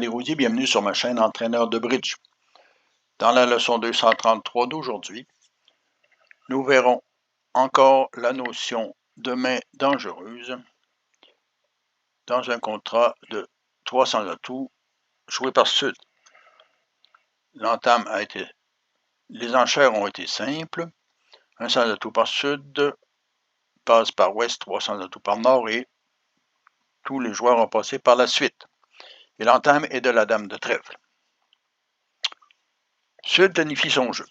Rosier, bienvenue sur ma chaîne Entraîneur de Bridge. Dans la leçon 233 d'aujourd'hui, nous verrons encore la notion de main dangereuse dans un contrat de 300 atouts joué par Sud. L'entame a été, les enchères ont été simples, un 100 atouts par Sud passe par Ouest, 300 atouts par Nord et tous les joueurs ont passé par la suite. Et l'entame est de la dame de trèfle. Sud planifie son jeu.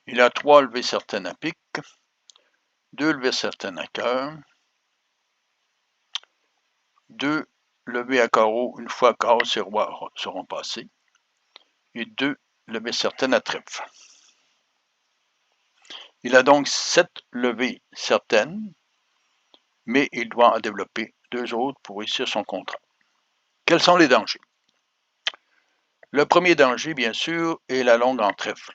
Il a 3 levées certaines à pique, 2 levées certaines à cœur, 2 levées à carreau une fois qu'as et rois seront passés, et 2 levées certaines à trèfle. Il a donc 7 levées certaines, mais il doit en développer 2 autres pour réussir son contrat. Quels sont les dangers? Le premier danger, bien sûr, est la longue en trèfle.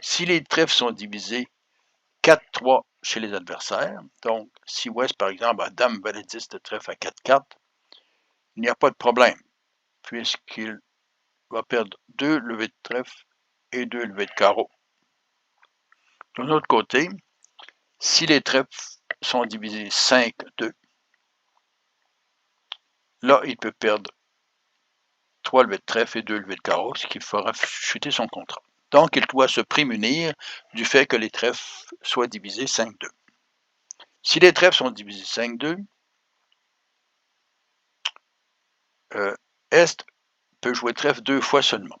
Si les trèfles sont divisés 4-3 chez les adversaires, donc si Ouest, par exemple, a Dame Valet 10 de trèfle à 4-4, il n'y a pas de problème, puisqu'il va perdre 2 levées de trèfle et 2 levées de carreau. De l'autre côté, si les trèfles sont divisés 5-2, là, il peut perdre 3 levées de trèfle et 2 levées de carreau, ce qui fera chuter son contrat. Donc, il doit se prémunir du fait que les trèfles soient divisés 5-2. Si les trèfles sont divisés 5-2, Est peut jouer trèfle 2 fois seulement.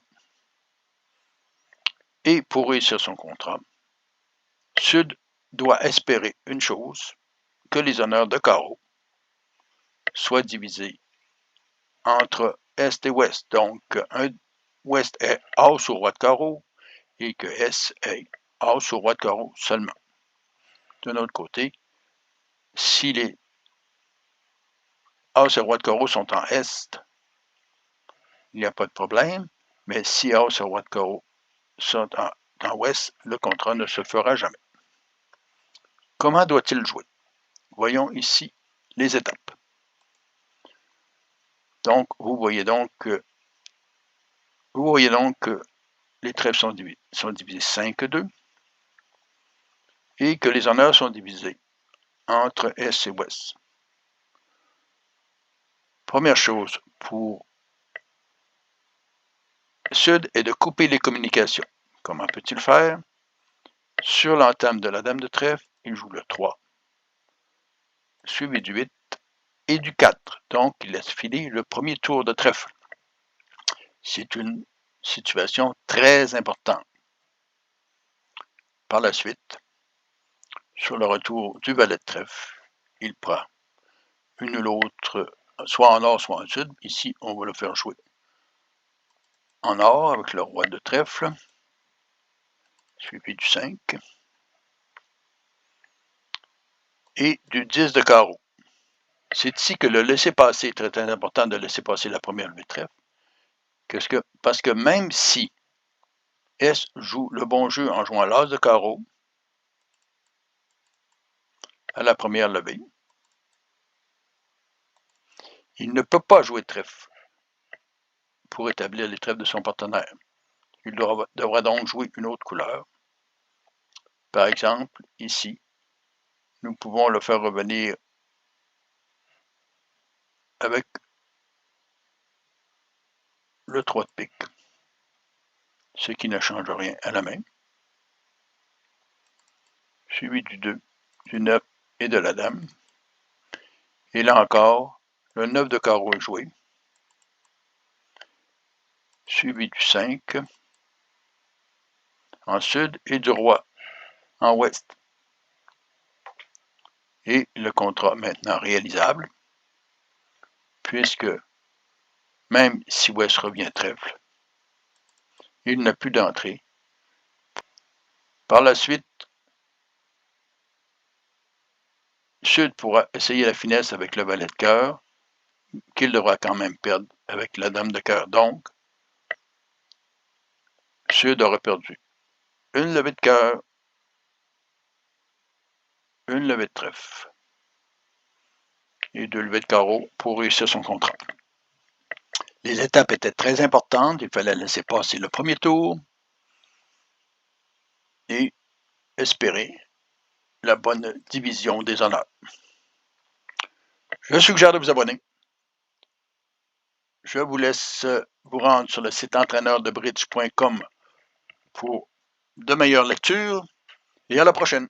Et pour réussir son contrat, Sud doit espérer une chose, que les honneurs de carreau soient divisés entre Est et Ouest. Donc, Ouest est as au roi de carreau et que Est est as au roi de carreau seulement. De notre côté, si les as et roi de carreau sont en Est, il n'y a pas de problème, mais si as et roi de carreau sont en Ouest, le contrat ne se fera jamais. Comment doit-il jouer? Voyons ici les étapes. Donc, vous voyez donc que les trèfles sont divisés 5-2 et que les honneurs sont divisés entre Est et Ouest. Première chose pour Sud est de couper les communications. Comment peut-il faire? Sur l'entame de la dame de trèfle, il joue le 3, suivi du 8 et du 4. Donc, il laisse filer le premier tour de trèfle. C'est une situation très importante. Par la suite, sur le retour du valet de trèfle, il prend une ou l'autre, soit en nord, soit en sud. Ici, on va le faire jouer en nord avec le roi de trèfle, suivi du 5, et du 10 de carreau. C'est ici que le laisser-passer est très important de laisser passer la première levée de trèfle, parce que même si S joue le bon jeu en jouant l'as de carreau à la première levée, il ne peut pas jouer de trèfle pour établir les trèfles de son partenaire. Il devra donc jouer une autre couleur. Par exemple, ici, nous pouvons le faire revenir avec le 3 de pique, ce qui ne change rien à la main, suivi du 2, du 9 et de la dame. Et là encore, le 9 de carreau est joué, suivi du 5 en sud et du roi en ouest. Et le contrat maintenant réalisable, puisque même si Ouest revient trèfle, il n'a plus d'entrée. Par la suite, Sud pourra essayer la finesse avec le valet de cœur, qu'il devra quand même perdre avec la dame de cœur. Donc, Sud aura perdu une levée de cœur, une levée de trèfle et 2 levées de carreau pour réussir son contrat. Les étapes étaient très importantes, il fallait laisser passer le premier tour et espérer la bonne division des honneurs. Je suggère de vous abonner. Je vous laisse vous rendre sur le site entraîneurdebridge.com pour de meilleures lectures et à la prochaine.